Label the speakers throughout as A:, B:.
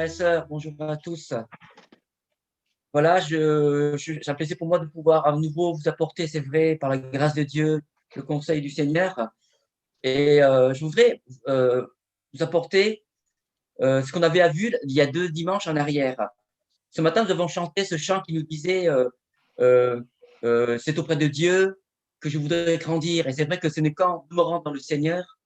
A: et sœurs, bonjour à tous. Voilà, c'est un plaisir pour moi de pouvoir à nouveau vous apporter, c'est vrai, par la grâce de Dieu, le conseil du Seigneur. Et je voudrais vous apporter ce qu'on avait vu il y a 2 dimanches en arrière. Ce matin, nous avons chanté ce chant qui nous disait euh, c'est auprès de Dieu que je voudrais grandir. Et c'est vrai que ce n'est qu'en demeurant dans le Seigneur,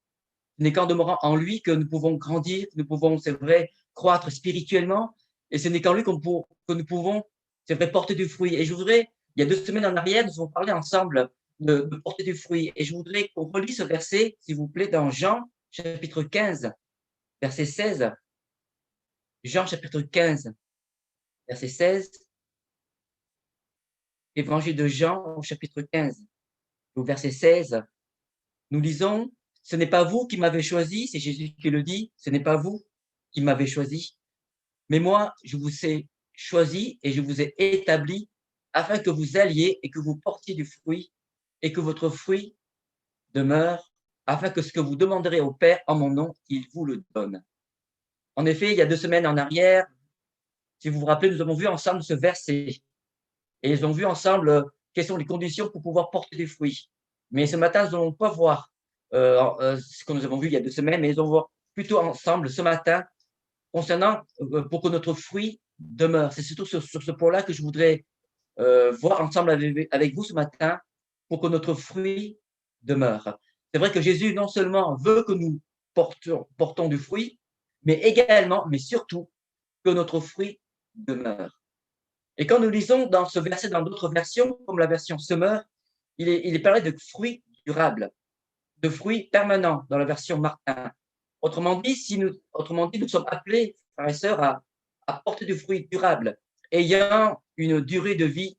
A: ce n'est qu'en demeurant en lui que nous pouvons grandir, que nous pouvons, c'est vrai, croître spirituellement. Et ce n'est qu'en lui que nous pouvons, c'est vrai, porter du fruit. Et je voudrais, il y a 2 semaines en arrière, nous avons parlé ensemble de porter du fruit. Et je voudrais qu'on relie ce verset, s'il vous plaît, dans Jean, chapitre 15, verset 16. Jean, chapitre 15, verset 16. Évangile de Jean, au chapitre 15, au verset 16. Nous lisons, ce n'est pas vous qui m'avez choisi, c'est Jésus qui le dit, ce n'est pas vous qui m'avez choisi, mais moi, je vous ai choisi et je vous ai établi afin que vous alliez et que vous portiez du fruit et que votre fruit demeure, afin que ce que vous demanderez au Père en mon nom, il vous le donne. En effet, il y a 2 semaines en arrière, si vous vous rappelez, nous avons vu ensemble ce verset et ils ont vu ensemble quelles sont les conditions pour pouvoir porter des fruits. Mais ce matin, nous n'allons pas voir ce que nous avons vu il y a 2 semaines, mais nous allons voir plutôt ensemble ce matin concernant pour que notre fruit demeure. C'est surtout sur ce point-là que je voudrais voir ensemble avec vous ce matin pour que notre fruit demeure. C'est vrai que Jésus non seulement veut que nous portons du fruit, mais également, mais surtout, que notre fruit demeure. Et quand nous lisons dans ce verset, dans d'autres versions, comme la version Semeur, il est parlé de fruits durables, de fruits permanents dans la version Martin. Autrement dit, nous sommes appelés, frères et sœurs, à porter du fruit durable, ayant une durée de vie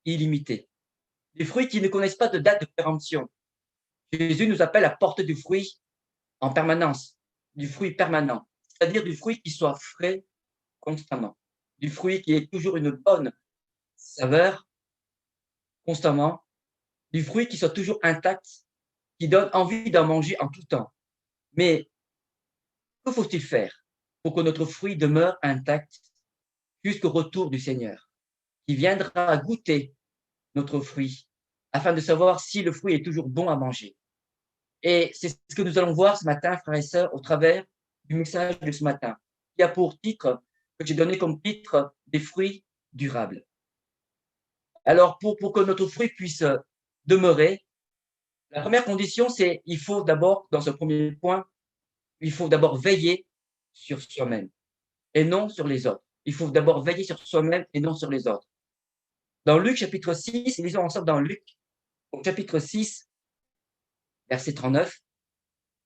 A: illimitée. Des fruits qui ne connaissent pas de date de péremption. Jésus nous appelle à porter du fruit en permanence, du fruit permanent, c'est-à-dire du fruit qui soit frais constamment, du fruit qui ait toujours une bonne saveur constamment, du fruit qui soit toujours intact, qui donne envie d'en manger en tout temps. Mais que faut-il faire pour que notre fruit demeure intact jusqu'au retour du Seigneur, qui viendra goûter notre fruit afin de savoir si le fruit est toujours bon à manger? Et c'est ce que nous allons voir ce matin, frères et sœurs, au travers du message de ce matin, qui a pour titre, que j'ai donné comme titre, des fruits durables. Alors, pour que notre fruit puisse demeurer, la première condition, c'est il faut d'abord, dans ce premier point, il faut d'abord veiller sur soi-même et non sur les autres. Il faut d'abord veiller sur soi-même et non sur les autres. Dans Luc chapitre 6, lisons ensemble dans Luc au chapitre 6, verset 39.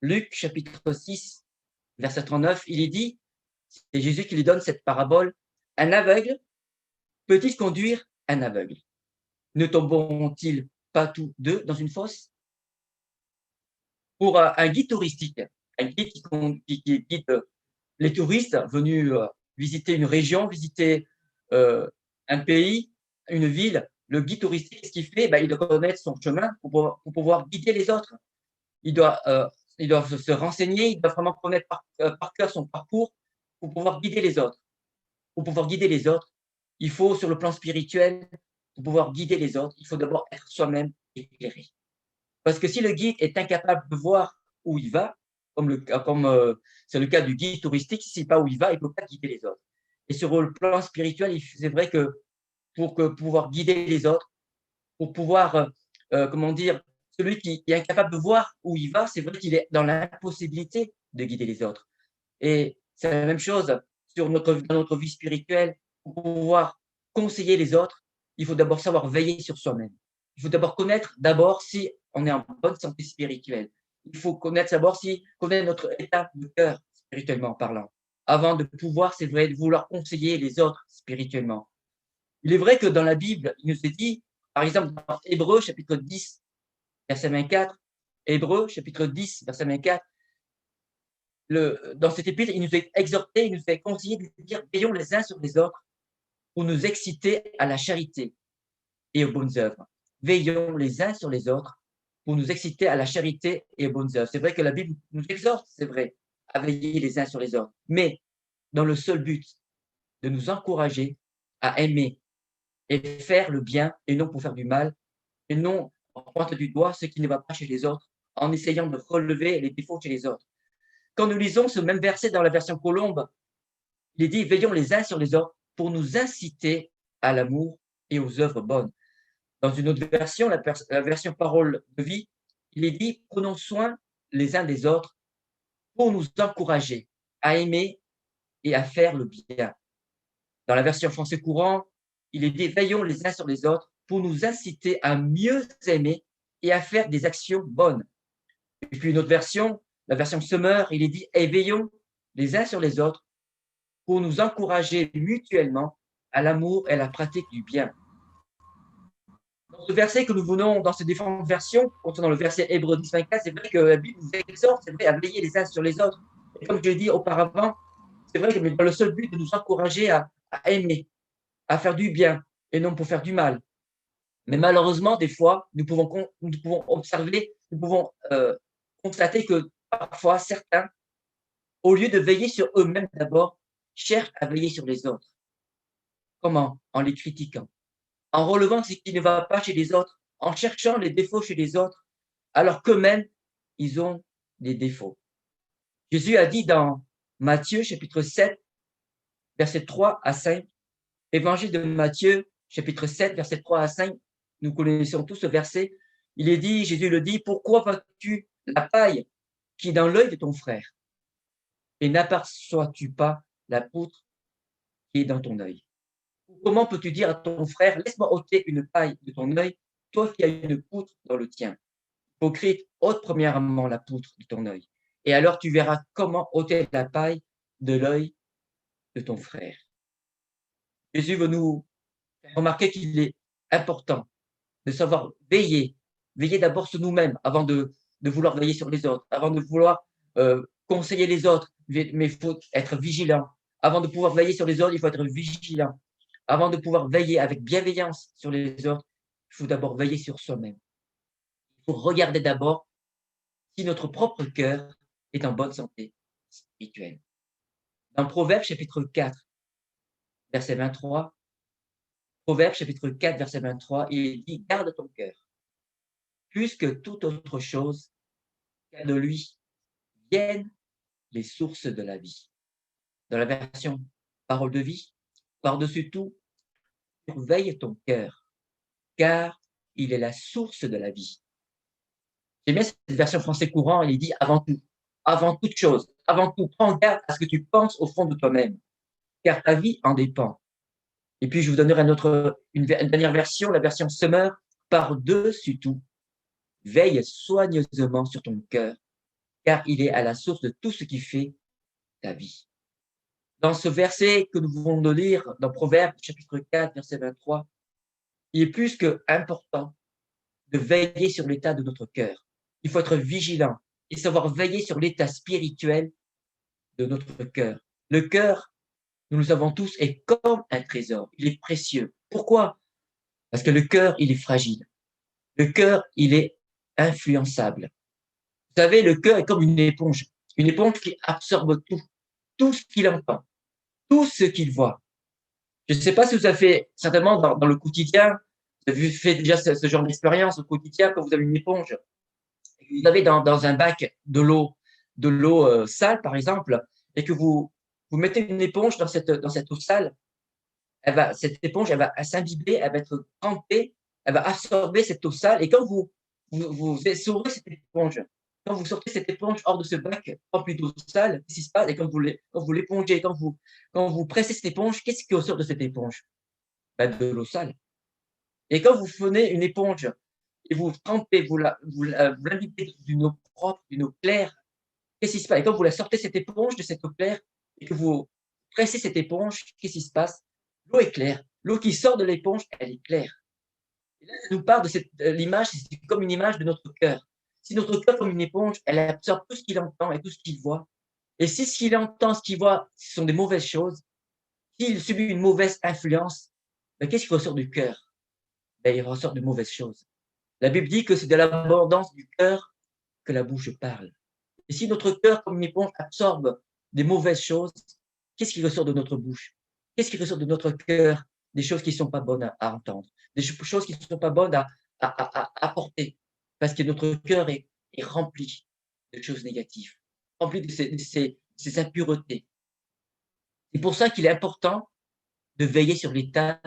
A: Luc chapitre 6, verset 39, il est dit, c'est Jésus qui lui donne cette parabole, un aveugle peut-il conduire un aveugle? Ne tomberont-ils pas tous deux dans une fosse? Pour un guide touristique, un guide qui guide les touristes venus visiter une région, visiter un pays, une ville, le guide touristique, ce qu'il fait, ben, il doit connaître son chemin pour pouvoir guider les autres. Il doit, euh, il doit se renseigner, il doit vraiment connaître par cœur son parcours pour pouvoir guider les autres. Pour pouvoir guider les autres, il faut, sur le plan spirituel, pour pouvoir guider les autres, il faut d'abord être soi-même éclairé. Parce que si le guide est incapable de voir où il va, comme c'est le cas du guide touristique, s'il ne sait pas où il va, il ne peut pas guider les autres. Et sur le plan spirituel, c'est vrai que pour pouvoir guider les autres, pour pouvoir, comment dire, celui qui est incapable de voir où il va, c'est vrai qu'il est dans l'impossibilité de guider les autres. Et c'est la même chose dans notre vie spirituelle. Pour pouvoir conseiller les autres, il faut d'abord savoir veiller sur soi-même. Il faut d'abord connaître d'abord si on est en bonne santé spirituelle. Il faut connaître notre état de cœur spirituellement parlant, avant de pouvoir, c'est vrai, de vouloir conseiller les autres spirituellement. Il est vrai que dans la Bible, il nous est dit, par exemple, dans Hébreux chapitre 10, verset 24, Hébreux chapitre 10, verset 24, dans cet épître, il nous est exhorté, il nous est conseillé de dire veillons les uns sur les autres pour nous exciter à la charité et aux bonnes œuvres. Veillons les uns sur les autres pour nous exciter à la charité et aux bonnes œuvres. C'est vrai que la Bible nous exhorte, c'est vrai, à veiller les uns sur les autres, mais dans le seul but de nous encourager à aimer et faire le bien et non pour faire du mal, et non en pointe du doigt ce qui ne va pas chez les autres, en essayant de relever les défauts chez les autres. Quand nous lisons ce même verset dans la version Colombe, il est dit: veillons les uns sur les autres pour nous inciter à l'amour et aux œuvres bonnes. Dans une autre version, la version Parole de vie, il est dit: prenons soin les uns des autres pour nous encourager à aimer et à faire le bien. Dans la version français courant, il est dit: veillons les uns sur les autres pour nous inciter à mieux aimer et à faire des actions bonnes. Et puis une autre version, la version Semeur, il est dit: et veillons les uns sur les autres pour nous encourager mutuellement à l'amour et à la pratique du bien. Dans ce verset que nous venons, dans ces différentes versions, concernant le verset Hébreux 10, 24, c'est vrai que la Bible nous exhorte, c'est vrai, à veiller les uns sur les autres. Et comme je l'ai dit auparavant, c'est vrai que dans le seul but de nous encourager à aimer, à faire du bien et non pour faire du mal. Mais malheureusement, des fois, nous pouvons observer, nous pouvons constater que parfois, certains, au lieu de veiller sur eux-mêmes d'abord, cherchent à veiller sur les autres. Comment? En les critiquant, en relevant ce qui ne va pas chez les autres, en cherchant les défauts chez les autres, alors qu'eux-mêmes, ils ont des défauts. Jésus a dit dans Matthieu chapitre 7, versets 3 à 5, Évangile de Matthieu chapitre 7, versets 3 à 5, nous connaissons tous ce verset, il est dit, Jésus le dit: pourquoi vois-tu la paille qui est dans l'œil de ton frère et n'aperçois-tu pas la poutre qui est dans ton œil? Comment peux-tu dire à ton frère: laisse-moi ôter une paille de ton œil, toi qui as une poutre dans le tien? Hypocrite, ôte premièrement la poutre de ton œil, et alors tu verras comment ôter la paille de l'œil de ton frère. Jésus veut nous faire remarquer qu'il est important de savoir veiller, veiller d'abord sur nous-mêmes avant de vouloir veiller sur les autres, avant de vouloir conseiller les autres, mais il faut être vigilant. Avant de pouvoir veiller sur les autres, il faut être vigilant. Avant de pouvoir veiller avec bienveillance sur les autres, il faut d'abord veiller sur soi-même. Il faut regarder d'abord si notre propre cœur est en bonne santé spirituelle. Dans Proverbes chapitre 4, verset 23, Proverbes chapitre 4, verset 23, il dit: garde ton cœur, plus que toute autre chose, car de lui viennent les sources de la vie. Dans la version Parole de vie, par-dessus tout, surveille ton cœur, car il est la source de la vie. J'aime bien cette version français courant, il est dit avant toute chose, avant tout, prends garde à ce que tu penses au fond de toi-même, car ta vie en dépend. Et puis, je vous donnerai une dernière version, la version Summer, par-dessus tout, veille soigneusement sur ton cœur, car il est à la source de tout ce qui fait ta vie. Dans ce verset que nous venons de lire, dans Proverbes, chapitre 4, verset 23, il est plus que important de veiller sur l'état de notre cœur. Il faut être vigilant et savoir veiller sur l'état spirituel de notre cœur. Le cœur, nous le savons tous, est comme un trésor. Il est précieux. Pourquoi? Parce que le cœur, il est fragile. Le cœur, il est influençable. Vous savez, le cœur est comme une éponge qui absorbe tout ce qu'il entend, tout ce qu'il voit. Je ne sais pas si vous avez fait, certainement dans le quotidien, vous avez fait déjà ce genre d'expérience au quotidien quand vous avez une éponge. Vous avez dans un bac de l'eau sale, par exemple, et que vous mettez une éponge dans cette eau sale, cette éponge, elle va s'imbiber, elle va être trempée, elle va absorber cette eau sale. Et quand vous essorez cette éponge, quand vous sortez cette éponge hors de ce bac rempli d'eau sale, qu'est-ce qui se passe? Et quand vous l'épongez, quand vous pressez cette éponge, qu'est-ce qui ressort de cette éponge? Ben, de l'eau sale. Et quand vous prenez une éponge et vous trempez, vous l'imbibez d'une eau propre, d'une eau claire, qu'est-ce qui se passe? Et quand vous la sortez cette éponge de cette eau claire et que vous pressez cette éponge, qu'est-ce qui se passe? L'eau est claire. L'eau qui sort de l'éponge, elle est claire. Et là, ça nous parle de l'image, c'est comme une image de notre cœur. Si notre cœur, comme une éponge, elle absorbe tout ce qu'il entend et tout ce qu'il voit. Et si ce qu'il entend, ce qu'il voit, ce sont des mauvaises choses, s'il subit une mauvaise influence, ben, qu'est-ce qui ressort du cœur? Ben, il ressort de mauvaises choses. La Bible dit que c'est de l'abondance du cœur que la bouche parle. Et si notre cœur, comme une éponge, absorbe des mauvaises choses, qu'est-ce qui ressort de notre bouche? qu'est-ce qui ressort de notre cœur? Des choses qui ne sont pas bonnes à entendre, des choses qui ne sont pas bonnes à porter, parce que notre cœur est rempli de choses négatives, rempli de ces impuretés. C'est pour ça qu'il est important de veiller sur l'état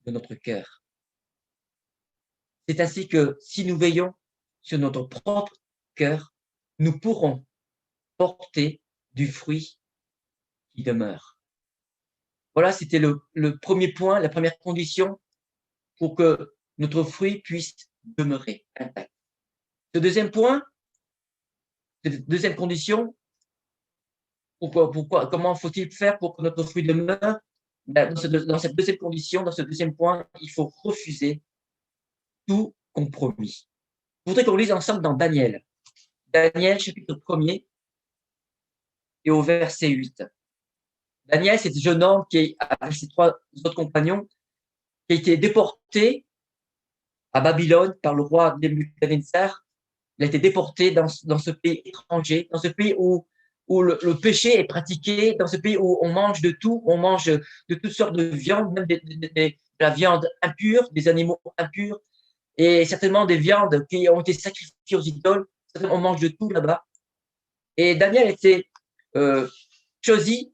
A: de notre cœur. C'est ainsi que si nous veillons sur notre propre cœur, nous pourrons porter du fruit qui demeure. Voilà, c'était le premier point, la première condition pour que notre fruit puisse demeurer intact. Le deuxième point, deuxième condition, comment faut-il faire pour que notre fruit demeure? Ben, dans cette deuxième condition, dans ce deuxième point, il faut refuser tout compromis. Je voudrais qu'on lise ensemble dans Daniel. Daniel, chapitre 1er, et au verset 8. Daniel, c'est ce jeune homme qui, avec ses 3 autres compagnons, qui a été déporté à Babylone par le roi Nebuchadnezzar. Il a été déporté dans ce pays étranger, dans ce pays où le péché est pratiqué, dans ce pays où on mange de tout, on mange de toutes sortes de viandes, même de la viande impure, des animaux impurs, et certainement des viandes qui ont été sacrifiées aux idoles. On mange de tout là-bas. Et Daniel a été choisi,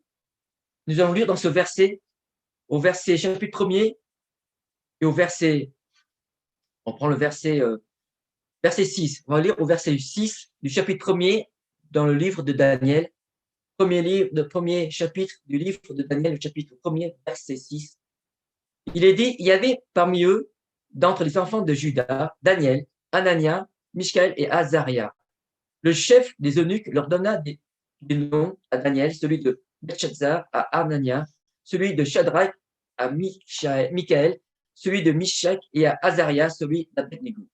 A: nous allons lire dans ce verset, au verset chapitre 1er et au verset, on prend le verset 6. On va lire au verset 6 du chapitre 1er dans le livre de Daniel. Premier chapitre du livre de Daniel, le chapitre 1er, verset 6. Il est dit, il y avait parmi eux, d'entre les enfants de Juda, Daniel, Anania, Michaël et Azaria. Le chef des eunuques leur donna des noms à Daniel, celui de Belshazzar à Anania, celui de Shadrach à Michaël, celui de Mishak et à Azaria, celui d'Abednego.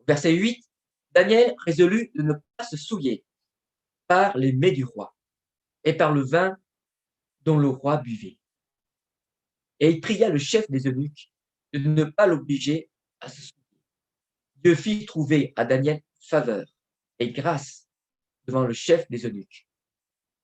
A: Verset 8, Daniel résolut de ne pas se souiller par les mets du roi et par le vin dont le roi buvait. Et il pria le chef des eunuques de ne pas l'obliger à se souiller. Dieu fit trouver à Daniel faveur et grâce devant le chef des eunuques.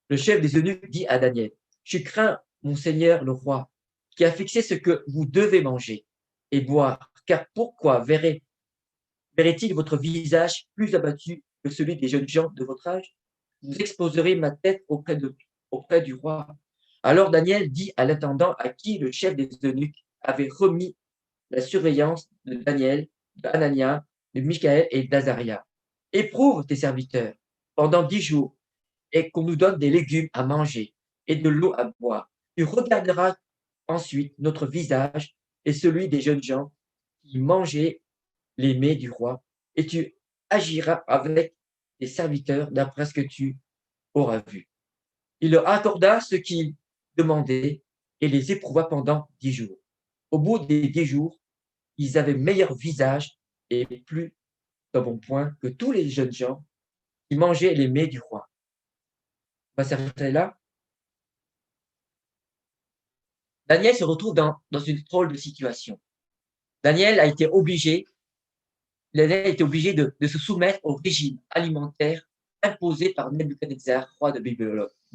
A: Le chef des eunuques dit à Daniel, je crains mon seigneur le roi, qui a fixé ce que vous devez manger et boire, car pourquoi verrait-il votre visage plus abattu que celui des jeunes gens de votre âge? Vous exposerez ma tête auprès du roi. Alors Daniel dit à l'intendant à qui le chef des eunuques avait remis la surveillance de Daniel, d'Anania, de Michaël et d'Azaria. Éprouve tes serviteurs pendant 10 jours et qu'on nous donne des légumes à manger et de l'eau à boire. Tu regarderas ensuite notre visage et celui des jeunes gens qui mangeaient les mets du roi, et tu agiras avec tes serviteurs d'après ce que tu auras vu. Il leur accorda ce qu'ils demandaient et les éprouva pendant 10 jours. Au bout des 10 jours, ils avaient meilleur visage et plus d'un bon point que tous les jeunes gens qui mangeaient les mets du roi. On va s'arrêter là. Daniel se retrouve dans une drôle de situation. Daniel a été obligé de se soumettre au régime alimentaire imposé par Nebuchadnezzar, roi de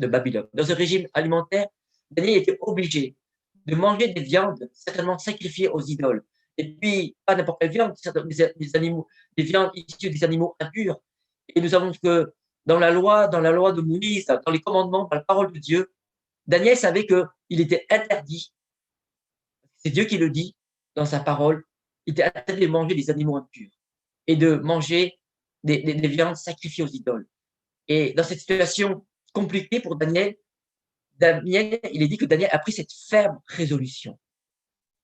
A: Babylone. Dans ce régime alimentaire, Daniel était obligé de manger des viandes certainement sacrifiées aux idoles. Et puis, pas n'importe quelle viande, des viandes issues des animaux impurs. Et nous savons que dans la loi de Moïse, dans les commandements, dans la parole de Dieu, Daniel savait qu'il était interdit, c'est Dieu qui le dit dans sa parole, il était interdit de manger des animaux impurs et de manger des viandes sacrifiées aux idoles. Et dans cette situation compliquée pour Daniel, il est dit que Daniel a pris cette ferme résolution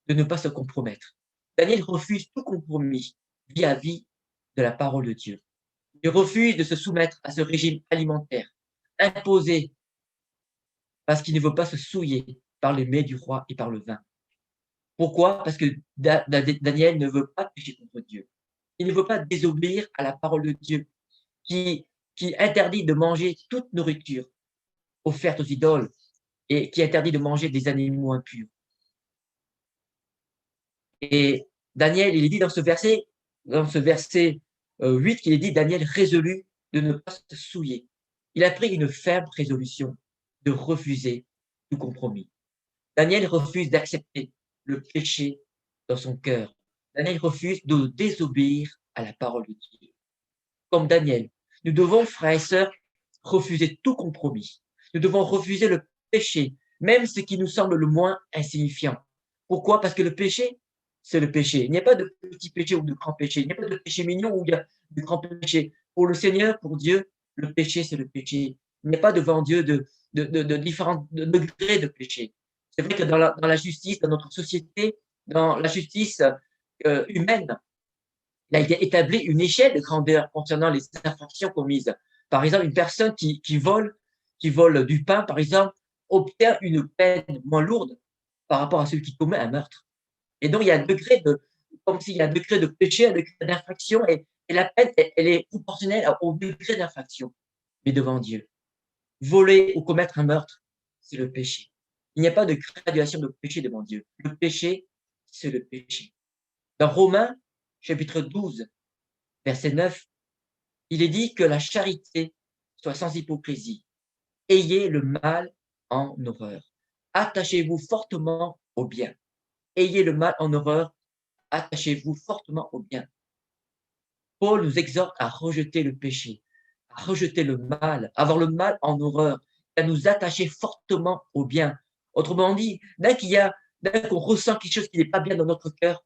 A: de ne pas se compromettre. Daniel refuse tout compromis vis-à-vis de la parole de Dieu. Il refuse de se soumettre à ce régime alimentaire imposé parce qu'il ne veut pas se souiller par les mets du roi et par le vin. Pourquoi? Parce que Daniel ne veut pas pécher contre Dieu. Il ne veut pas désobéir à la parole de Dieu qui interdit de manger toute nourriture offerte aux idoles et qui interdit de manger des animaux impurs. Et Daniel, il est dit dans ce verset 8, qu'il est dit, Daniel résolu de ne pas se souiller. Il a pris une ferme résolution de refuser tout compromis. Daniel refuse d'accepter le péché dans son cœur. Daniel refuse de désobéir à la parole de Dieu. Comme Daniel, nous devons, frères et sœurs, refuser tout compromis. Nous devons refuser le péché, même ce qui nous semble le moins insignifiant. Pourquoi? Parce que le péché, c'est le péché. Il n'y a pas de petit péché ou de grand péché. Il n'y a pas de péché mignon ou il y a de grand péché. Pour le Seigneur, pour Dieu, le péché, c'est le péché. Il n'y a pas devant Dieu de différents degrés de péché. C'est vrai que dans la justice, dans notre société, dans la justice humaine, il a été établi une échelle de grandeur concernant les infractions commises. Par exemple, une personne qui vole du pain, par exemple, obtient une peine moins lourde par rapport à celui qui commet un meurtre. Et donc, il y a un degré de, comme s'il y a un degré de péché, un degré d'infraction, et la peine, elle est proportionnelle au degré d'infraction. Mais devant Dieu, voler ou commettre un meurtre, c'est le péché. Il n'y a pas de graduation de péché devant Dieu. Le péché, c'est le péché. Dans Romains, chapitre 12, verset 9, il est dit que la charité soit sans hypocrisie. Ayez le mal en horreur. Attachez-vous fortement au bien. Ayez le mal en horreur. Attachez-vous fortement au bien. Paul nous exhorte à rejeter le péché, à rejeter le mal, à avoir le mal en horreur, à nous attacher fortement au bien. Autrement dit, dès qu'on ressent quelque chose qui n'est pas bien dans notre cœur,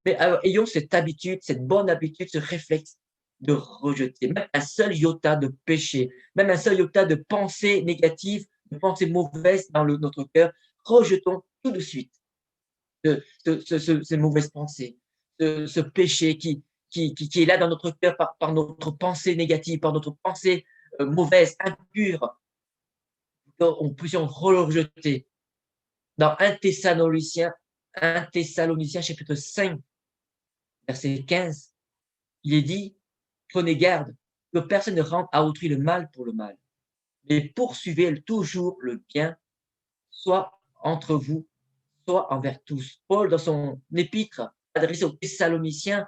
A: mais alors, ayons cette habitude, cette bonne habitude, ce réflexe de rejeter même un seul iota de péché, même un seul iota de pensée négative, de pensée mauvaise dans notre cœur. Rejetons tout de suite ces mauvaises pensées, ce péché qui est là dans notre cœur par notre pensée négative, par notre pensée mauvaise, impure. On puisse rejeter. Dans 1 Thessaloniciens chapitre 5, verset 15, il est dit, prenez garde que personne ne rende à autrui le mal pour le mal, mais poursuivez toujours le bien, soit entre vous, soit envers tous. Paul, dans son épître adressé aux Thessaloniciens,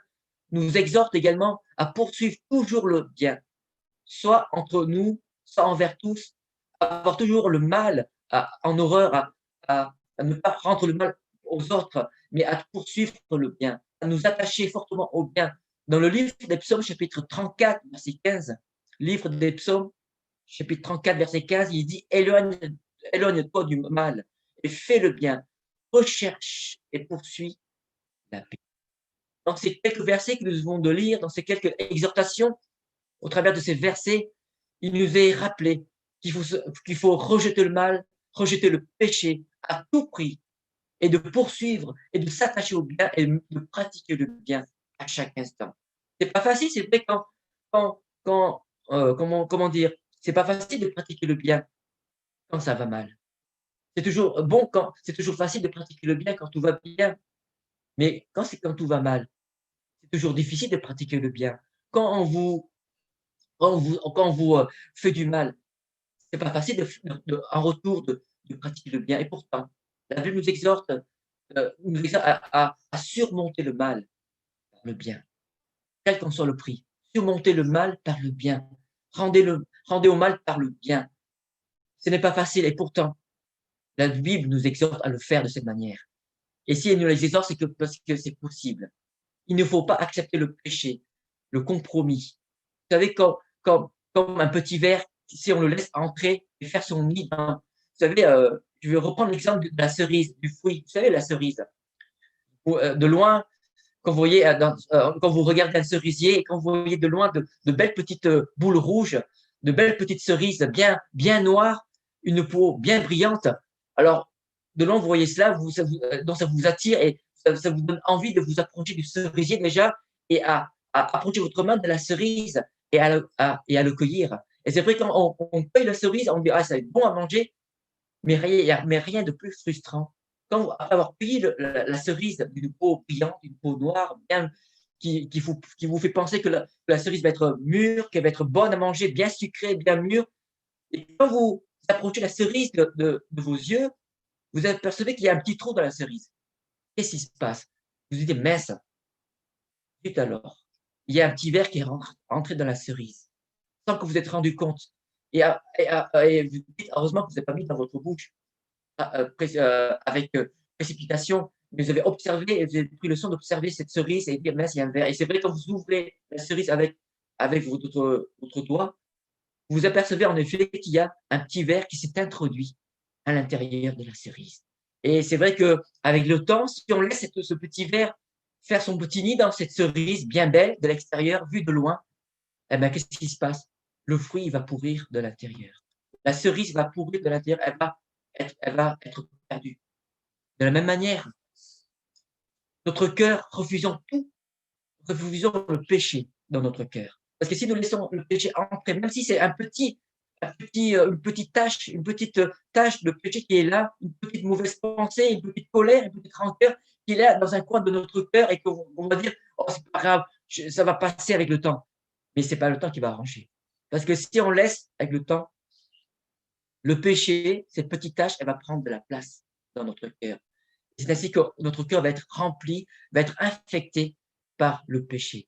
A: nous exhorte également à poursuivre toujours le bien, soit entre nous, soit envers tous, à avoir toujours le mal en horreur, à ne pas rendre le mal aux autres, mais à poursuivre le bien, à nous attacher fortement au bien. Dans le livre des psaumes, chapitre 34, verset 15, livre des psaumes, chapitre 34, verset 15, il dit éloigne-toi du mal et fais le bien, recherche et poursuis la paix. Dans ces quelques versets que nous venons de lire, dans ces quelques exhortations, au travers de ces versets, il nous est rappelé qu'il faut rejeter le mal, rejeter le péché à tout prix et de poursuivre et de s'attacher au bien et de pratiquer le bien à chaque instant. C'est pas facile, c'est vrai comment dire, c'est pas facile de pratiquer le bien quand ça va mal. C'est toujours facile de pratiquer le bien quand tout va bien, mais quand tout va mal, c'est toujours difficile de pratiquer le bien. Quand on vous, quand on vous fait du mal, c'est pas facile en retour de pratiquer le bien. Et pourtant, la Bible nous exhorte à surmonter le mal par le bien, quel qu'en soit le prix. Surmonter le mal par le bien. Rendez au mal par le bien. Ce n'est pas facile et pourtant, la Bible nous exhorte à le faire de cette manière. Et si elle nous les exhorte, c'est parce que c'est possible. Il ne faut pas accepter le péché, le compromis. Vous savez, comme un petit ver, si on le laisse entrer et faire son nid vous savez, je vais reprendre l'exemple de la cerise, du fruit. Vous savez, la cerise. De loin, quand vous regardez un cerisier et quand vous voyez de loin de belles petites boules rouges, de belles petites cerises bien noires, une peau bien brillante, alors de loin vous voyez cela, donc ça vous attire et ça vous donne envie de vous approcher du cerisier déjà et à approcher votre main de la cerise et à le cueillir. Et c'est vrai quand on cueille la cerise, on dit ah ça va être bon à manger, mais rien de plus frustrant. Après avoir cueilli la cerise d'une peau brillante, une peau noire, bien, qui vous fait penser que la cerise va être mûre, qu'elle va être bonne à manger, bien sucrée, bien mûre. Et quand vous approchez la cerise de vos yeux, vous apercevez qu'il y a un petit trou dans la cerise. Qu'est-ce qui se passe? Vous vous dites, mince, vite alors. Il y a un petit verre qui est rentré dans la cerise, sans que vous vous êtes rendu compte. Et vous dites, heureusement que vous n'avez pas mis dans votre bouche. avec précipitation, mais vous avez observé et vous avez pris le soin d'observer cette cerise et dire: «Mince, il y a un verre» et c'est vrai quand vous ouvrez la cerise avec votre doigt, vous apercevez en effet qu'il y a un petit verre qui s'est introduit à l'intérieur de la cerise et c'est vrai qu'avec le temps, si on laisse ce petit verre faire son petit nid dans cette cerise bien belle de l'extérieur, vue de loin, eh ben, qu'est-ce qui se passe? Le fruit, il va pourrir de l'intérieur. La cerise va pourrir de l'intérieur, elle va être perdue. De la même manière, notre cœur, refusons le péché dans notre cœur. Parce que si nous laissons le péché entrer, même si c'est une petite tâche de péché qui est là, une petite mauvaise pensée, une petite colère, une petite rancœur qui est là dans un coin de notre cœur et qu'on va dire: «Oh, c'est pas grave, ça va passer avec le temps». Mais c'est pas le temps qui va arranger. Parce que si on laisse avec le temps, le péché, cette petite tâche, elle va prendre de la place dans notre cœur. C'est ainsi que notre cœur va être rempli, va être infecté par le péché.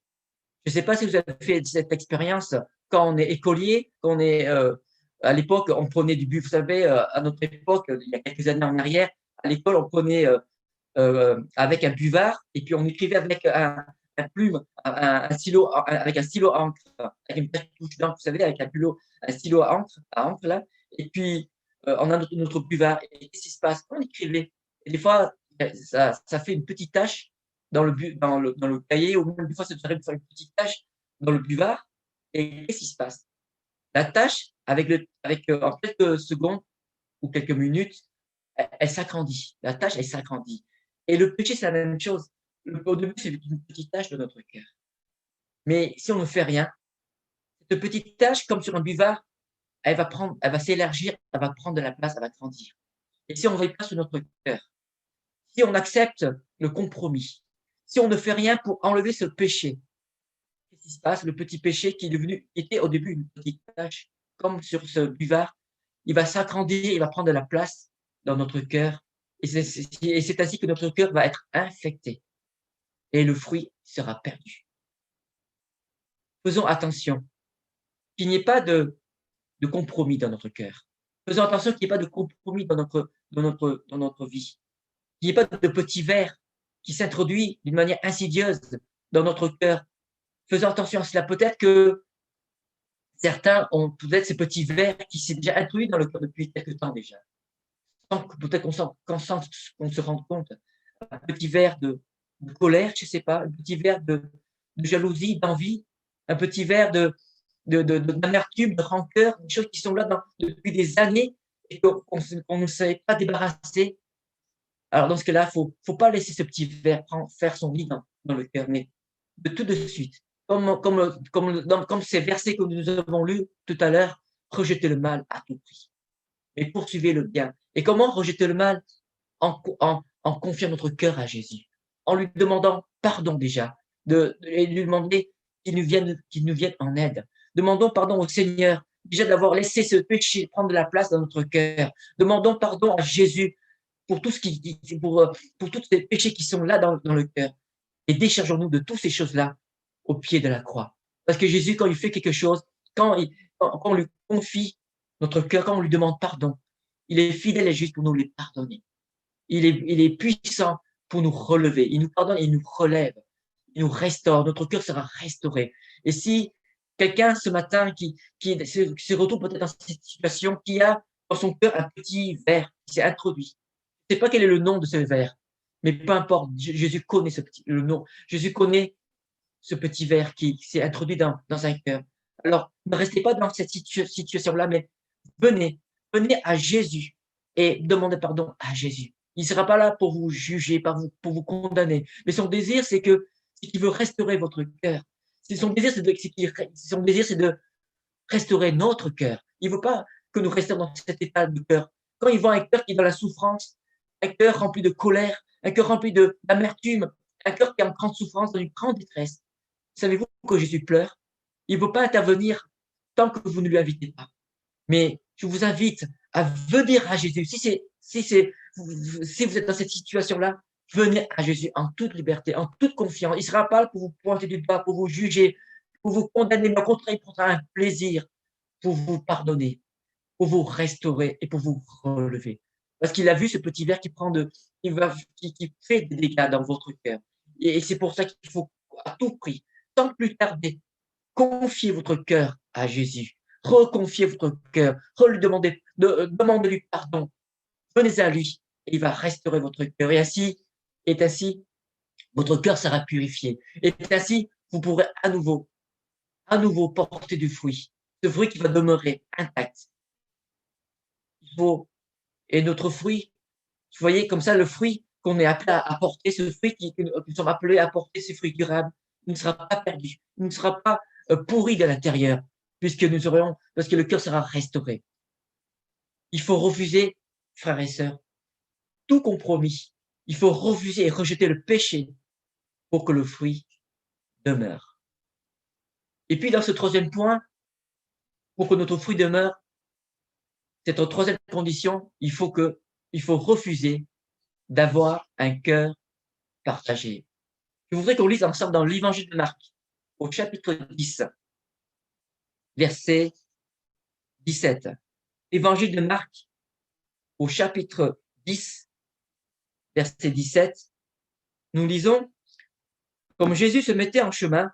A: Je ne sais pas si vous avez fait cette expérience quand on est écolier, quand on est à l'époque, on prenait du but. Vous savez, à notre époque, il y a quelques années en arrière, à l'école, on prenait avec un buvard et puis on écrivait avec un plume, stylo, avec un stylo à encre, avec une cartouche d'encre, vous savez, avec un stylo à encre là. Et puis on a notre buvard. Et qu'est-ce qui se passe? On écrivait. Et des fois, ça fait une petite tache dans le cahier, ou même des fois, ça te ferait faire une petite tache dans le buvard. Et qu'est-ce qui se passe? La tâche, en quelques secondes ou quelques minutes, elle s'agrandit. La tâche, elle s'agrandit. Et le péché, c'est la même chose. Au début, c'est une petite tâche de notre cœur. Mais si on ne fait rien, cette petite tâche, comme sur un buvard, elle va s'élargir, elle va prendre de la place, elle va grandir. Et si on ne veille pas sur notre cœur, si on accepte le compromis, si on ne fait rien pour enlever ce péché, qu'est-ce qui se passe? Le petit péché qui était au début une petite tâche, comme sur ce buvard, il va s'agrandir, il va prendre de la place dans notre cœur. Et c'est ainsi que notre cœur va être infecté et le fruit sera perdu. Faisons attention qu'il n'y ait pas de compromis dans notre cœur. Faisons attention qu'il n'y ait pas de compromis dans notre vie. Qu'il n'y ait pas de petit verre qui s'introduit d'une manière insidieuse dans notre cœur. Faisons attention à cela. Peut-être que certains ont peut-être ces petits verres qui s'est déjà introduit dans le cœur depuis quelque temps déjà. Sans que peut-être qu'on se rende compte. Un petit verre de colère, je ne sais pas, un petit verre de jalousie, d'envie, un petit verre d'amertume, de rancœur, des choses qui sont là depuis des années et qu'on ne savait pas débarrasser. Alors dans ce cas-là, faut pas laisser ce petit verre faire son lit dans le cœur, mais de tout de suite, comme ces versets que nous avons lus tout à l'heure, rejeter le mal à tout prix et poursuivez le bien. Et comment rejeter le mal? En confiant notre cœur à Jésus, en lui demandant pardon déjà, et lui demander qu'il nous vienne en aide. Demandons pardon au Seigneur, déjà d'avoir laissé ce péché prendre de la place dans notre cœur. Demandons pardon à Jésus pour tout ce pour tous ces péchés qui sont là dans le cœur. Et déchargeons-nous de toutes ces choses-là au pied de la croix. Parce que Jésus, quand il fait quelque chose, quand on lui confie notre cœur, quand on lui demande pardon, il est fidèle et juste pour nous les pardonner. Il est puissant pour nous relever. Il nous pardonne, il nous relève, il nous restaure. Notre cœur sera restauré. Et si quelqu'un ce matin qui se retrouve peut-être dans cette situation, qui a dans son cœur un petit verre qui s'est introduit, je ne sais pas quel est le nom de ce verre, mais peu importe, Jésus connaît le nom. Jésus connaît ce petit verre qui s'est introduit dans un cœur. Alors, ne restez pas dans cette situation-là, mais venez à Jésus et demandez pardon à Jésus. Il ne sera pas là pour vous juger, pour vous condamner. Mais son désir, c'est qu'il veut restaurer votre cœur. Son désir, c'est de restaurer notre cœur. Il ne veut pas que nous restions dans cet état de cœur. Quand il voit un cœur qui est dans la souffrance, un cœur rempli de colère, un cœur rempli d'amertume, un cœur qui est en grande souffrance, dans une grande détresse, savez-vous que Jésus pleure? Il ne veut pas intervenir tant que vous ne lui invitez pas. Mais je vous invite à venir à Jésus. Si vous êtes dans cette situation-là, venez à Jésus en toute liberté, en toute confiance. Il ne sera pas là pour vous pointer du doigt, pour vous juger, pour vous condamner, mais au contraire, il prendra un plaisir pour vous pardonner, pour vous restaurer et pour vous relever. Parce qu'il a vu ce petit ver qui fait des dégâts dans votre cœur. Et c'est pour ça qu'il faut à tout prix, sans plus tarder, confier votre cœur à Jésus. Reconfiez votre cœur. Demandez-lui pardon. Venez à lui et il va restaurer votre cœur. Et ainsi, votre cœur sera purifié. Et ainsi, vous pourrez à nouveau porter du fruit. Ce fruit qui va demeurer intact. Il faut, et notre fruit, vous voyez, comme ça, le fruit qu'on est appelé à porter, ce fruit que nous sommes appelés à porter, ce fruit durable, il ne sera pas perdu, il ne sera pas pourri de l'intérieur, parce que le cœur sera restauré. Il faut refuser, frères et sœurs, tout compromis. Il faut refuser et rejeter le péché pour que le fruit demeure. Et puis, dans ce troisième point, pour que notre fruit demeure, cette troisième condition, il faut refuser d'avoir un cœur partagé. Je voudrais qu'on lise ensemble dans l'évangile de Marc, au chapitre 10, verset 17. Évangile de Marc, au chapitre 10, verset 17, nous lisons: comme Jésus se mettait en chemin,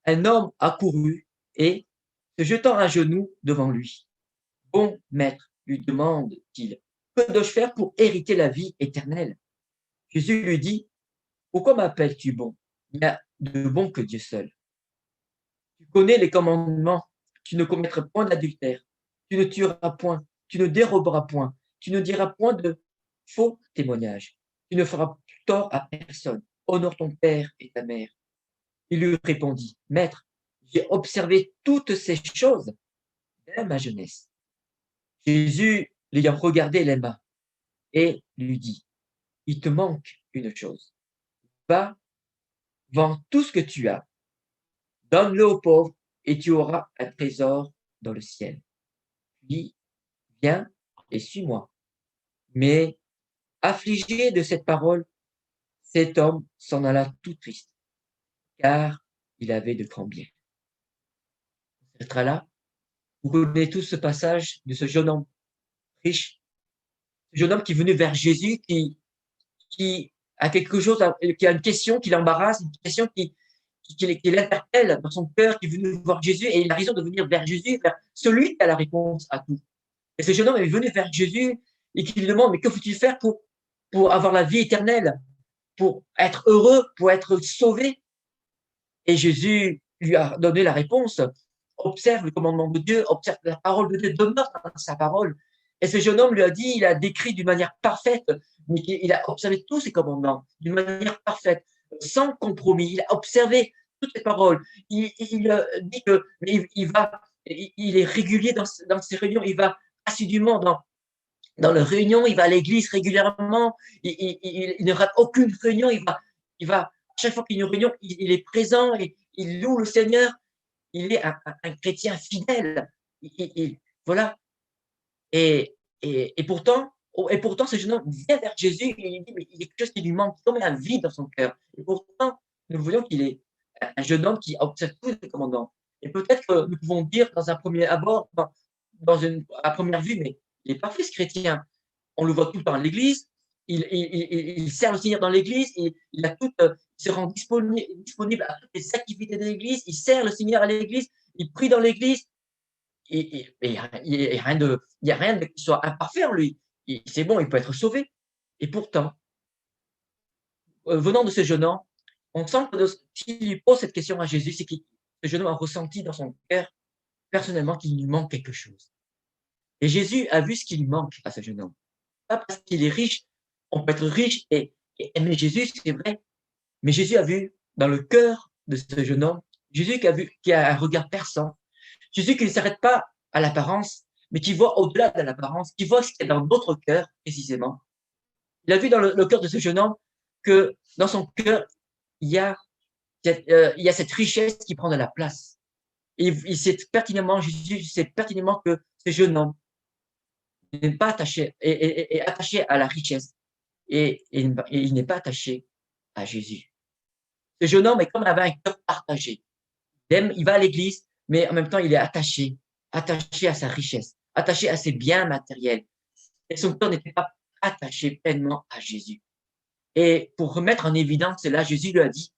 A: un homme accourut et, se jetant à genoux devant lui, bon maître, lui demande-t-il, que dois-je faire pour hériter la vie éternelle? Jésus lui dit: pourquoi m'appelles-tu bon? Il n'y a de bon que Dieu seul. Tu connais les commandements: tu ne commettras point d'adultère, tu ne tueras point, tu ne déroberas point, tu ne diras point de faux témoignages, tu ne feras tort à personne, honore ton père et ta mère. Il lui répondit: maître, j'ai observé toutes ces choses dès ma jeunesse. Jésus, l'ayant regardé, l'aima et lui dit: il te manque une chose. Va, vends tout ce que tu as, donne-le aux pauvres et tu auras un trésor dans le ciel. Puis, viens et suis-moi. Mais, affligé de cette parole, cet homme s'en alla tout triste, car il avait de grands biens. On s'arrêtera là. Vous connaissez tous ce passage de ce jeune homme riche, ce jeune homme qui est venu vers Jésus, qui a quelque chose, qui a une question qui l'embarrasse, une question qui l'interpelle dans son cœur, qui est venu voir Jésus, et il a raison de venir vers Jésus, vers celui qui a la réponse à tout. Et ce jeune homme est venu vers Jésus et qui lui demande: mais que faut-il faire pour avoir la vie éternelle, pour être heureux, pour être sauvé? Et Jésus lui a donné la réponse: observe le commandement de Dieu, observe la parole de Dieu, demeure dans sa parole. Et ce jeune homme lui a dit, il a décrit d'une manière parfaite, mais il a observé tous ces commandements d'une manière parfaite, sans compromis. Il a observé toutes les paroles. Il dit que il est régulier dans ses réunions, il va assidûment dans les réunions, il va à l'église régulièrement, il ne rate aucune réunion, à chaque fois qu'il y a une réunion, il est présent, il loue le Seigneur, il est un chrétien fidèle. Voilà. Et pourtant, ce jeune homme vient vers Jésus, et il dit: mais il y a quelque chose qui lui manque, comme un vide dans son cœur. Et pourtant, nous voyons qu'il est un jeune homme qui observe tous les commandements. Et peut-être que nous pouvons dire dans un premier abord, à première vue, mais il est parfait ce chrétien. On le voit tout le temps à l'église, il sert le Seigneur dans l'église, il se rend disponible à toutes les activités de l'église, il sert le Seigneur à l'église, il prie dans l'église, et il n'y a rien qui soit imparfait en lui. C'est bon, il peut être sauvé. Et pourtant, venant de ce jeune homme, on sent que s'il lui pose cette question à Jésus, c'est que ce jeune homme a ressenti dans son cœur, personnellement, qu'il lui manque quelque chose. Et Jésus a vu ce qui lui manque à ce jeune homme. Pas parce qu'il est riche, on peut être riche et aimer Jésus, c'est vrai. Mais Jésus a vu dans le cœur de ce jeune homme, Jésus qui a un regard perçant, Jésus qui ne s'arrête pas à l'apparence, mais qui voit au-delà de l'apparence, qui voit ce qu'il y a dans notre cœur, précisément. Il a vu dans le cœur de ce jeune homme que dans son cœur, il y a cette richesse qui prend de la place. Et Jésus sait pertinemment que ce jeune homme n'est pas attaché, est attaché à la richesse et il n'est pas attaché à Jésus. Ce jeune homme est comme avait un cœur partagé. Il va à l'église, mais en même temps, il est attaché à sa richesse, attaché à ses biens matériels. Et son cœur n'était pas attaché pleinement à Jésus. Et pour remettre en évidence cela, Jésus lui a dit,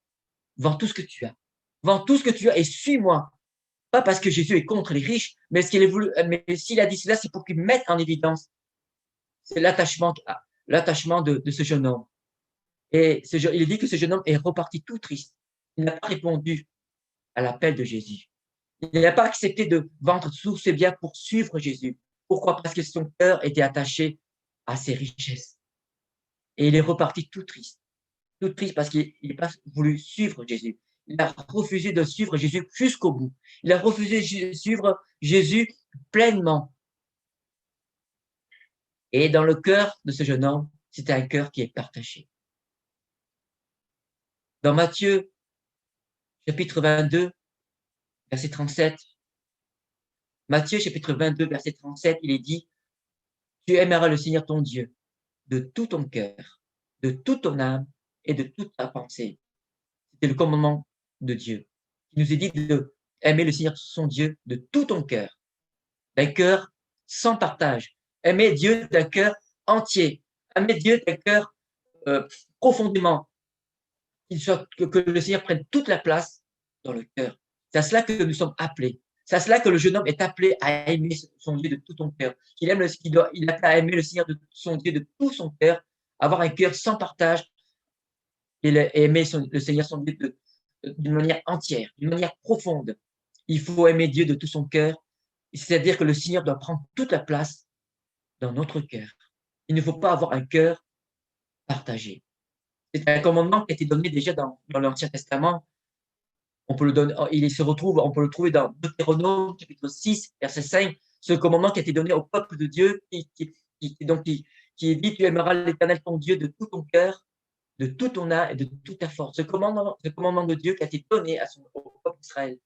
A: vends tout ce que tu as. Vends tout ce que tu as et suis-moi. Pas parce que Jésus est contre les riches, mais mais s'il a dit cela, c'est pour qu'il mette en évidence c'est l'attachement de ce jeune homme. Et il est dit que ce jeune homme est reparti tout triste. Il n'a pas répondu à l'appel de Jésus. Il n'a pas accepté de vendre tous ses biens pour suivre Jésus. Pourquoi? Parce que son cœur était attaché à ses richesses. Et il est reparti tout triste parce qu'il n'a pas voulu suivre Jésus. Il a refusé de suivre Jésus jusqu'au bout. Il a refusé de suivre Jésus pleinement. Et dans le cœur de ce jeune homme, c'était un cœur qui est partagé. Dans Matthieu, chapitre 22, verset 37, Matthieu, chapitre 22, verset 37, il est dit, tu aimeras le Seigneur ton Dieu de tout ton cœur, de toute ton âme et de toute ta pensée. C'était le commandement de Dieu. Il nous est dit d'aimer le Seigneur son Dieu de tout ton cœur, d'un cœur sans partage. Aimer Dieu d'un cœur entier. Aimer Dieu d'un cœur profondément. Que le Seigneur prenne toute la place dans le cœur. C'est à cela que nous sommes appelés. C'est à cela que le jeune homme est appelé à aimer son Dieu de tout son cœur. Il a à aimer le Seigneur de son Dieu de tout son cœur, avoir un cœur sans partage et aimer le Seigneur son Dieu d'une manière entière, d'une manière profonde. Il faut aimer Dieu de tout son cœur, c'est-à-dire que le Seigneur doit prendre toute la place dans notre cœur. Il ne faut pas avoir un cœur partagé. C'est un commandement qui a été donné déjà dans l'Ancien Testament. On peut le trouver dans Deutéronome, chapitre 6, verset 5, ce commandement qui a été donné au peuple de Dieu, qui est dit, tu aimeras l'Éternel ton Dieu de tout ton cœur, de toute ton âme et de toute ta force. Ce commandement de Dieu qui a été donné au peuple d'Israël,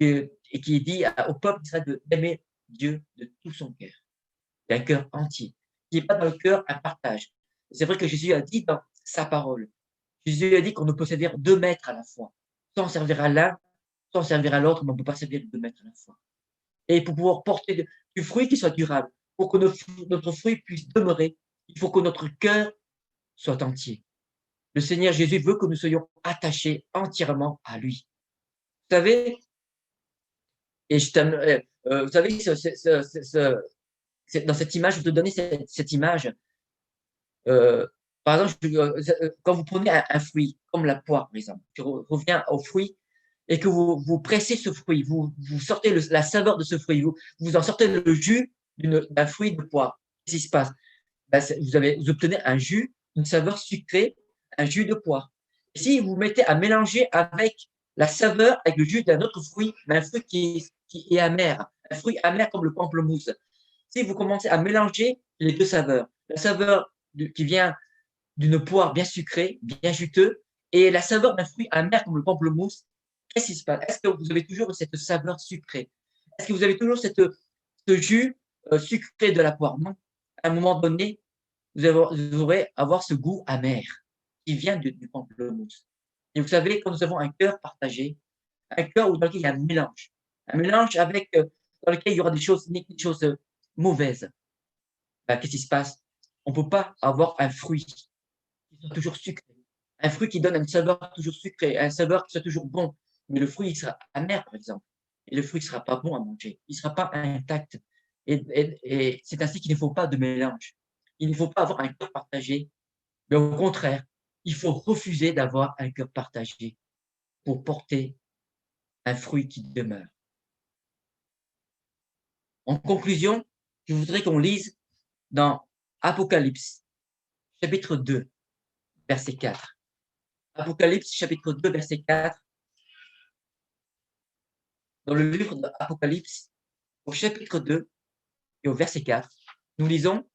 A: et qui est dit au peuple d'Israël d'aimer Dieu de tout son cœur, d'un cœur entier, qui n'est pas dans le cœur un partage. C'est vrai que Jésus a dit dans sa parole, Jésus a dit qu'on ne peut servir 2 maîtres à la fois. Sans servir à l'un, sans servir à l'autre, mais on ne peut pas servir 2 maîtres à la fois. Et pour pouvoir porter du fruit qui soit durable, pour que notre fruit puisse demeurer, il faut que notre cœur soit entier. Le Seigneur Jésus veut que nous soyons attachés entièrement à lui. Vous savez, vous savez, dans cette image, je vais te donner cette image. Par exemple, quand vous prenez un fruit, comme la poire, par exemple, je reviens au fruit, et que vous pressez ce fruit, vous sortez la saveur de ce fruit, vous en sortez le jus d'un fruit de poire. Qu'est-ce qui se passe? Vous obtenez un jus, une saveur sucrée, un jus de poire. Et si vous mettez à mélanger avec la saveur, avec le jus d'un autre fruit, un fruit qui est amer, un fruit amer comme le pamplemousse, si vous commencez à mélanger les 2 saveurs, la saveur qui vient d'une poire bien sucrée, bien juteuse, et la saveur d'un fruit amer comme le pamplemousse, qu'est-ce qui se passe? Est-ce que vous avez toujours cette saveur sucrée? Est-ce que vous avez toujours ce jus sucré de la poire? Non. À un moment donné, vous aurez avoir ce goût amer qui vient du pamplemousse. Et vous savez, quand nous avons un cœur partagé, un cœur dans lequel il y a un mélange avec, dans lequel il y aura des choses mauvaises, qu'est-ce qui se passe? On ne peut pas avoir un fruit qui soit toujours sucré. Un fruit qui donne une saveur toujours sucrée, une saveur qui soit toujours bon. Mais le fruit, il sera amer, par exemple. Et le fruit ne sera pas bon à manger. Il ne sera pas intact. Et c'est ainsi qu'il ne faut pas de mélange. Il ne faut pas avoir un cœur partagé. Mais au contraire, il faut refuser d'avoir un cœur partagé pour porter un fruit qui demeure. En conclusion, je voudrais qu'on lise dans Apocalypse, chapitre 2, verset 4. Apocalypse, chapitre 2, verset 4. Dans le livre d'Apocalypse, au chapitre 2 et au verset 4, nous lisons,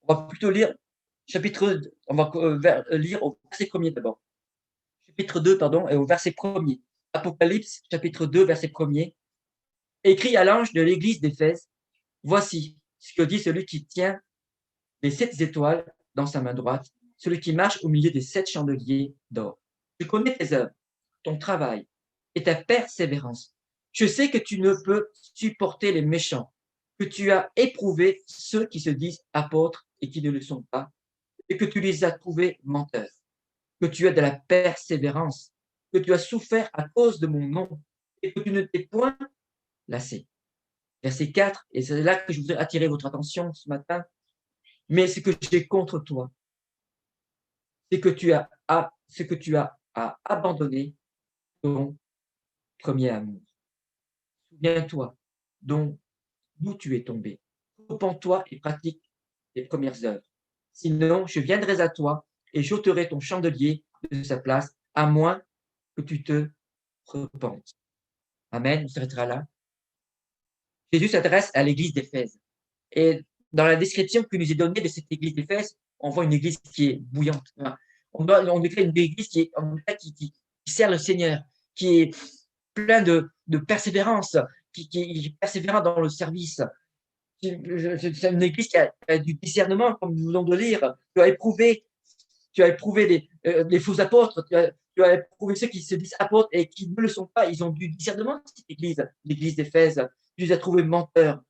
A: on va plutôt lire on va lire au verset 1er d'abord. Chapitre 2, pardon, et au verset 1er. Apocalypse, chapitre 2, verset 1er. Écrit à l'ange de l'église d'Éphèse, voici ce que dit celui qui tient les 7 étoiles dans sa main droite, celui qui marche au milieu des 7 chandeliers d'or. Je connais tes œuvres, ton travail et ta persévérance. Je sais que tu ne peux supporter les méchants, que tu as éprouvé ceux qui se disent apôtres et qui ne le sont pas, et que tu les as trouvés menteurs, que tu as de la persévérance, que tu as souffert à cause de mon nom, et que tu ne t'es point lassé. Verset 4, et c'est là que je voudrais attirer votre attention ce matin. Mais ce que j'ai contre toi, c'est que tu as à abandonner ton premier amour. Souviens-toi d'où tu es tombé. Repens-toi et pratique tes premières œuvres. Sinon, je viendrai à toi et j'ôterai ton chandelier de sa place, à moins que tu te repentes. Amen. On s'arrêtera là. Jésus s'adresse à l'église d'Éphèse. Et dans la description qui nous est donnée de cette église d'Éphèse, on voit une église qui est bouillante. On décrit une église qui sert le Seigneur, qui est plein de persévérance, qui est persévérant dans le service. C'est une église qui a du discernement, comme nous venons de lire. Tu as éprouvé les faux apôtres, tu as éprouvé ceux qui se disent apôtres et qui ne le sont pas. Ils ont du discernement, cette église, l'église d'Éphèse. Tu les as trouvés menteurs.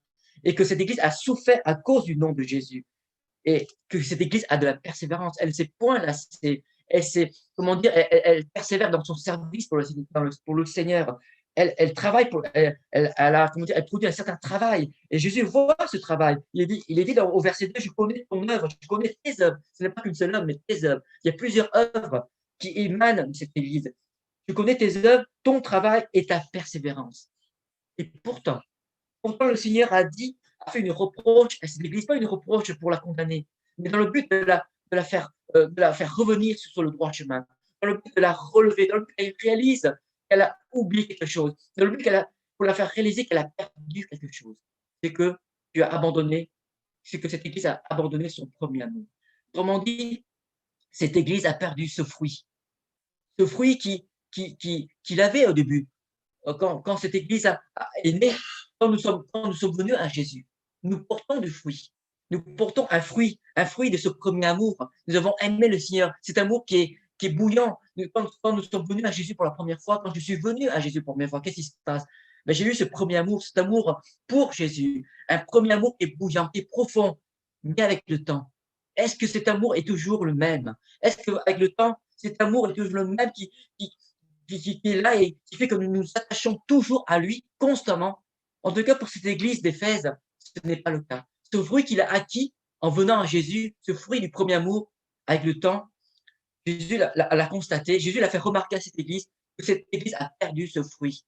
A: Et que cette église a souffert à cause du nom de Jésus. Et que cette église a de la persévérance. Elle s'est point lassée. Elle persévère dans son service pour le Seigneur. Elle travaille elle produit un certain travail. Et Jésus voit ce travail. Il est dit au verset 2, je connais ton œuvre, je connais tes œuvres. Ce n'est pas qu'une seule œuvre, mais tes œuvres. Il y a plusieurs œuvres qui émanent de cette église. Je connais tes œuvres, ton travail et ta persévérance. Et pourtant, le Seigneur a fait une reproche à cette église, pas une reproche pour la condamner, mais dans le but de la faire revenir sur le droit chemin, dans le but de la relever, dans le but qu'elle réalise qu'elle a oublié quelque chose, dans le but pour la faire réaliser qu'elle a perdu quelque chose. C'est que cette église a abandonné son premier amour. Autrement dit, cette église a perdu ce fruit qu'il avait au début. Quand cette église est née, quand nous sommes venus à Jésus, nous portons du fruit. Nous portons un fruit de ce premier amour. Nous avons aimé le Seigneur. Cet amour qui est bouillant. Quand nous sommes venus à Jésus pour la première fois, quand je suis venu à Jésus pour la première fois, qu'est-ce qui se passe? J'ai eu ce premier amour, cet amour pour Jésus. Un premier amour qui est bouillant, qui est profond, mais avec le temps. Est-ce que cet amour est toujours le même? Est-ce qu'avec le temps, cet amour est toujours le même qui est là et qui fait que nous nous attachons toujours à lui constamment? En tout cas, pour cette église d'Éphèse, ce n'est pas le cas. Ce fruit qu'il a acquis en venant à Jésus, ce fruit du premier amour, avec le temps, Jésus l'a constaté, Jésus l'a fait remarquer à cette église que cette église a perdu ce fruit,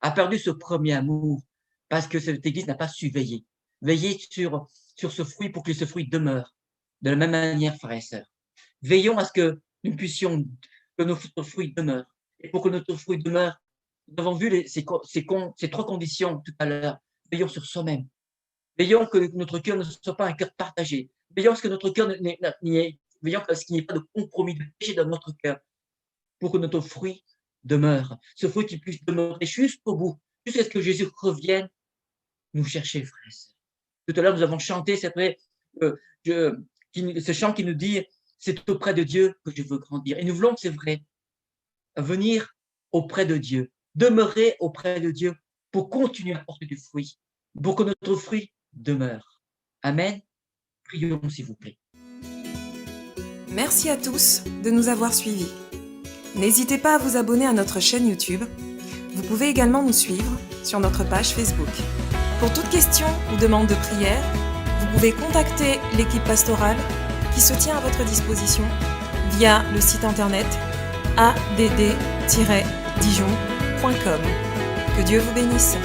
A: a perdu ce premier amour, parce que cette église n'a pas su veiller. Veiller sur ce fruit pour que ce fruit demeure. De la même manière, frères et sœurs. Veillons à ce que nous puissions, que notre fruit demeure. Et pour que notre fruit demeure, nous avons vu ces trois conditions tout à l'heure. Veillons sur soi-même. Veillons que notre cœur ne soit pas un cœur partagé. Veillons à ce que notre cœur veillons à ce qu'il n'y ait pas de compromis, de péché dans notre cœur, pour que notre fruit demeure. Ce fruit qui puisse demeurer jusqu'au bout, jusqu'à ce que Jésus revienne nous chercher, frères et sœurs. Tout à l'heure, nous avons chanté, c'est vrai, ce chant qui nous dit « C'est auprès de Dieu que je veux grandir ». Et nous voulons, c'est vrai, venir auprès de Dieu, demeurer auprès de Dieu pour continuer à porter du fruit, pour que notre fruit demeure. Amen. Prions, s'il vous plaît.
B: Merci à tous de nous avoir suivis. N'hésitez pas à vous abonner à notre chaîne YouTube. Vous pouvez également nous suivre sur notre page Facebook. Pour toute question ou demande de prière, vous pouvez contacter l'équipe pastorale qui se tient à votre disposition via le site internet add-dijon.com. Que Dieu vous bénisse.